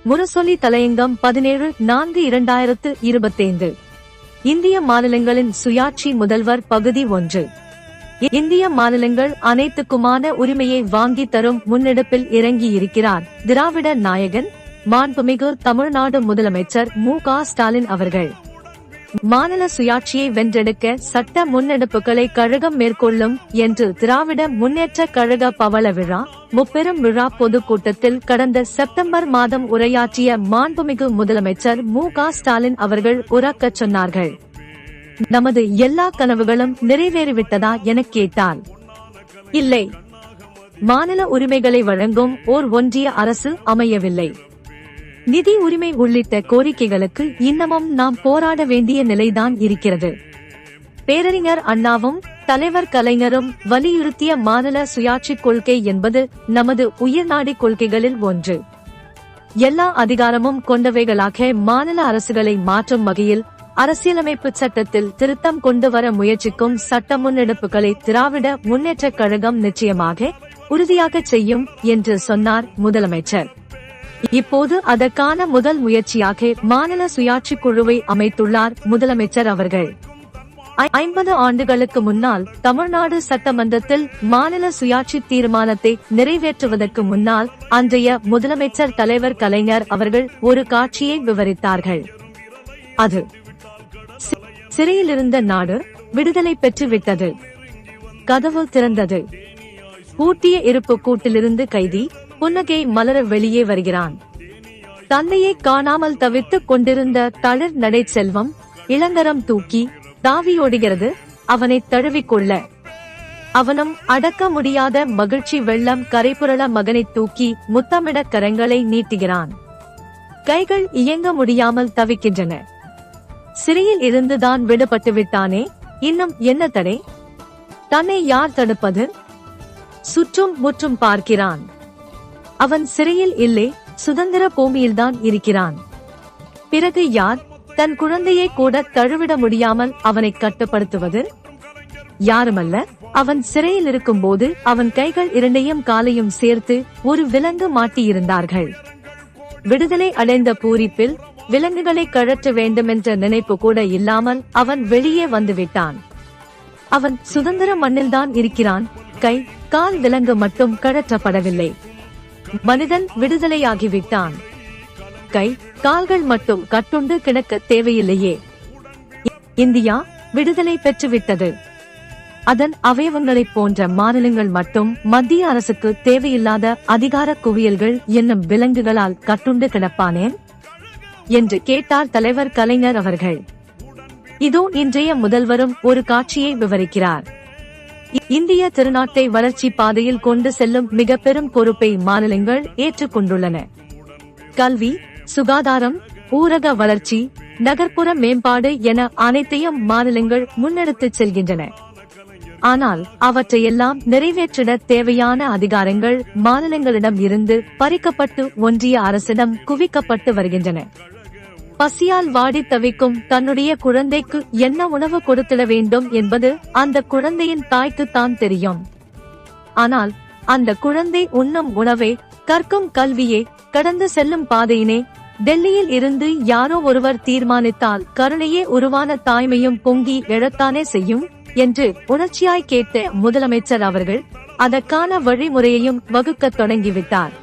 முரசொலி தலையங்கம் 17/4/2025. இந்திய மாநிலங்களின் சுயாட்சி முதல்வர் பகுதி 1. இந்திய மாநிலங்கள் அனைத்துக்குமான உரிமையை வாங்கி தரும் முன்னெடுப்பில் இறங்கியிருக்கிறார் திராவிட நாயகன் மாண்புமிகு தமிழ்நாடு முதலமைச்சர் மு.க. ஸ்டாலின் அவர்கள். மாநில சுயாட்சியை வென்றெடுக்க சட்ட முன்னெடுப்புகளை கழகம் மேற்கொள்ளும் என்று திராவிட முன்னேற்ற கழக பவள விழா முப்பெரும் விழா பொதுக்கூட்டத்தில் கடந்த செப்டம்பர் மாதம் உரையாற்றிய மாண்புமிகு முதலமைச்சர் மு.க. ஸ்டாலின் அவர்கள் உரக்கச் சொன்னார்கள். நமது எல்லா கனவுகளும் நிறைவேறிவிட்டதா எனக் கேட்டால் இல்லை. மாநில உரிமைகளை வழங்கும் ஓர் ஒன்றிய அரசு அமையவில்லை. நிதி உரிமை உள்ளிட்ட கோரிக்கைகளுக்கு இன்னமும் நாம் போராட வேண்டிய நிலைதான் இருக்கிறது. பேரறிஞர் அண்ணாவும் தலைவர் கலைஞரும் வலியுறுத்திய மாநில சுயாட்சி கொள்கை என்பது நமது உயிர்நாடி கொள்கைகளில் ஒன்று. எல்லா அதிகாரமும் கொண்டவைகளாக மாநில அரசுகளை மாற்றும் வகையில் அரசியலமைப்பு சட்டத்தில் திருத்தம் கொண்டு வர முயற்சிக்கும் சட்ட முன்னெடுப்புகளை திராவிட முன்னேற்ற கழகம் நிச்சயமாக உறுதியாக செய்யும் என்று சொன்னார் முதலமைச்சர். இப்போது அதற்கான முதல் முயற்சியாக மாநில சுயாட்சி குழுவை அமைத்துள்ளார் முதலமைச்சர் அவர்கள். 50 ஆண்டுகளுக்கு முன்னால் தமிழ்நாடு சட்டமன்றத்தில் மாநில சுயாட்சி தீர்மானத்தை நிறைவேற்றுவதற்கு முன்னால் அன்றைய முதலமைச்சர் தலைவர் கலைஞர் அவர்கள் ஒரு காட்சியை விவரித்தார்கள். அது சிறையிலிருந்த நாடு விடுதலை பெற்று விட்டது. கதவு திறந்தது. பூட்டிய இருப்பு கூட்டிலிருந்து கைதி புன்னகை மலர வெளியே வருகிறான். தந்தையை காணாமல் தவித்துக் கொண்டிருந்த தளிர் நடை செல்வம் இளங்கரம் தூக்கி தாவியோடுகிறது அவனை தழுவிக்கொள்ள. அவனும் அடக்க முடியாத மகிழ்ச்சி வெள்ளம் கரைபுரள மகனை தூக்கி முத்தமிட கரங்களை நீட்டுகிறான். கைகள் இயங்க முடியாமல் தவிக்கின்றன. சிறையில் இருந்துதான் விடுபட்டு விட்டானே, இன்னும் என்ன தடை? தன்னை யார் தடுப்பது? சுற்றும் முற்றும் பார்க்கிறான். அவன் சிறையில் இல்லை, சுதந்திர பூமியில்தான் இருக்கிறான். பிறகு யார் தன் குழந்தையை கூட தழுவிட முடியாமல் அவனை கட்டுப்படுத்துவது? யாருமல்ல. அவன் சிறையில் இருக்கும் போது அவன் கைகள் இரண்டையும் காலையும் சேர்த்து ஒரு விலங்கு மாட்டியிருந்தார்கள். விடுதலை அடைந்த பூரிப்பில் விலங்குகளை கழற்ற வேண்டுமென்ற நினைப்பு கூட இல்லாமல் அவன் வெளியே வந்துவிட்டான். அவன் சுதந்திர மண்ணில்தான் இருக்கிறான். கை கால் விலங்கு மட்டும் கழற்றப்படவில்லை. மனிதன் விடுதலையாகிவிட்டான். கை கால்கள் மட்டும் கட்டுண்டு கிடக்க தேவையில்லையே. இந்தியா விடுதலை பெற்றுவிட்டது. அதன் அவயவங்களைப் போன்ற மாநிலங்கள் மட்டும் மத்திய அரசுக்கு தேவையில்லாத அதிகார குவியல்கள் என்னும் விலங்குகளால் கட்டுண்டு கிடப்பானேன் என்று கேட்டார் தலைவர் கலைஞர் அவர்கள். இதோ இன்றைய முதல்வரும் ஒரு காட்சியை விவரிக்கிறார். இந்திய திருநாட்டை வளர்ச்சி பாதையில் கொண்டு செல்லும் மிக பெரும் பொறுப்பை மாநிலங்கள் ஏற்றுக்கொண்டுள்ளன. கல்வி, சுகாதாரம், ஊரக வளர்ச்சி, நகர்ப்புற மேம்பாடு என அனைத்தையும் மாநிலங்கள் முன்னெடுத்துச் செல்கின்றன. ஆனால் அவற்றையெல்லாம் நிறைவேற்றிட தேவையான அதிகாரங்கள் மாநிலங்களிடம் இருந்து பறிக்கப்பட்டு ஒன்றிய அரசிடம் குவிக்கப்பட்டு வருகின்றன. பசியால் வாடி தவிக்கும் தன்னுடைய குழந்தைக்கு என்ன உணவு கொடுத்திட வேண்டும் என்பது அந்த குழந்தையின் தாய்க்குத்தான் தெரியும். ஆனால் அந்த குழந்தை உண்ணும் உணவை, கற்கும் கல்வியை, கடந்து செல்லும் பாதையினை டெல்லியில் இருந்து யாரோ ஒருவர் தீர்மானித்தால் கருணையே உருவான தாய்மையும் பொங்கி எழத்தானே செய்யும் என்று உணர்ச்சியாய் கேட்ட முதலமைச்சர் அவர்கள் அதற்கான வழிமுறையையும் வகுக்கத் தொடங்கிவிட்டார்.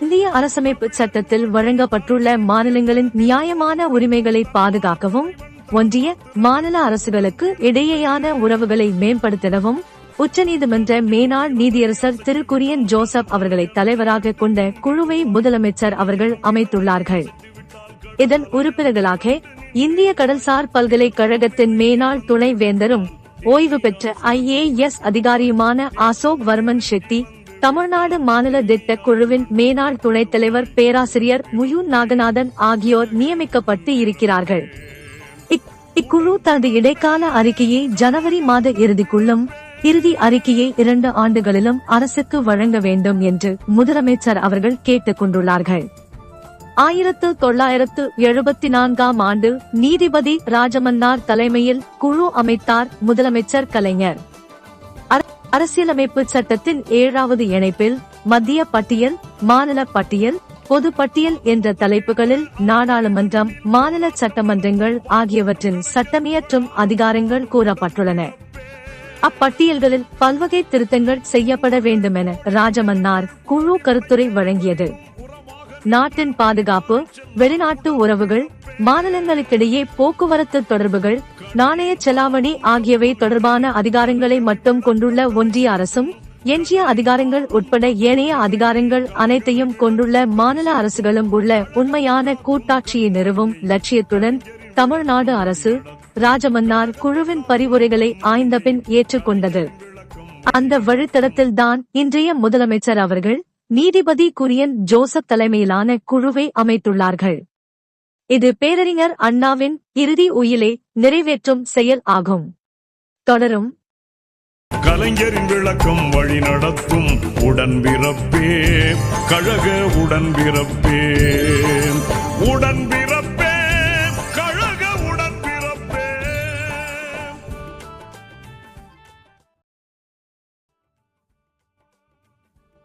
இந்திய அரசமைப்பு சட்டத்தில் வழங்கப்பட்டுள்ள மாநிலங்களின் நியாயமான உரிமைகளை பாதுகாக்கவும், ஒன்றிய மாநில அரசுகளுக்கு இடையேயான உறவுகளை மேம்படுத்திடவும் உச்சநீதிமன்ற மேனாள் நீதியரசர் திரு குரியன் ஜோசப் அவர்களை தலைவராக கொண்ட குழுவை முதலமைச்சர் அவர்கள் அமைத்துள்ளார்கள். இதன் உறுப்பினர்களாக இந்திய கடல்சார் பல்கலைக்கழகத்தின் மேனாள் துணை வேந்தரும் ஓய்வு பெற்ற IAS அதிகாரியுமான அசோக் வர்மன் ஷெட்டி, தமிழ்நாடு மாநில திட்ட குழுவின் மேனாள் துணைத் தலைவர் பேராசிரியர் முயூன் நாகநாதன் ஆகியோர் நியமிக்கப்பட்டு இருக்கிறார்கள். இக்குழு தனது இடைக்கால அறிக்கையை ஜனவரி மாத இறுதிக்குள்ளும், இறுதி அறிக்கையை 2 ஆண்டுகளிலும் அரசுக்கு வழங்க வேண்டும் என்று முதலமைச்சர் அவர்கள் கேட்டுக் கொண்டுள்ளார்கள். 1974ஆம் ஆண்டு நீதிபதி ராஜமன்னார் தலைமையில் குழு அமைத்தார் முதலமைச்சர் கலைஞர். அரசியலமைப்பு சட்டத்தின் 7வது இணைப்பில் மத்திய பட்டியல், மாநில பட்டியல், பொது பட்டியல் என்ற தலைப்புகளில் நாடாளுமன்றம், மாநில சட்டமன்றங்கள் ஆகியவற்றின் சட்டமியற்றும் அதிகாரங்கள் கூறப்பட்டுள்ளன. அப்பட்டியல்களில் பல்வகை திருத்தங்கள் செய்யப்பட வேண்டுமென ராஜமன்னார் குழு கருத்துரை வழங்கியது. நாட்டின் பாதுகாப்பு, வெளிநாட்டு உறவுகள், மாநிலங்களுக்கிடையே போக்குவரத்து தொடர்புகள், நாணய செலாவணி ஆகியவை தொடர்பான அதிகாரங்களை மட்டும் கொண்டுள்ள ஒன்றிய அரசும், எஞ்சிய அதிகாரங்கள் உட்பட ஏனைய அதிகாரங்கள் அனைத்தையும் கொண்டுள்ள மாநில அரசுகளும் உள்ள உண்மையான கூட்டாட்சியை நிறுவும் லட்சியத்துடன் தமிழ்நாடு அரசு ராஜமன்னார் குழுவின் பரிவுரைகளை ஆய்ந்தபின் ஏற்றுக்கொண்டது. அந்த வழித்தடத்தில்தான் இன்றைய முதலமைச்சர் அவர்கள் நீதிபதி குரியன் ஜோசப் தலைமையிலான குழுவை அமைத்துள்ளார்கள். இது பேரறிஞர் அண்ணாவின் இறுதி உயிலை நிறைவேற்றும் செயல் ஆகும். தொடரும். கலைஞரின் விளக்கம் வழி நடத்தும் உடன்பிறப்பே, கழக உடன்பிறப்பே,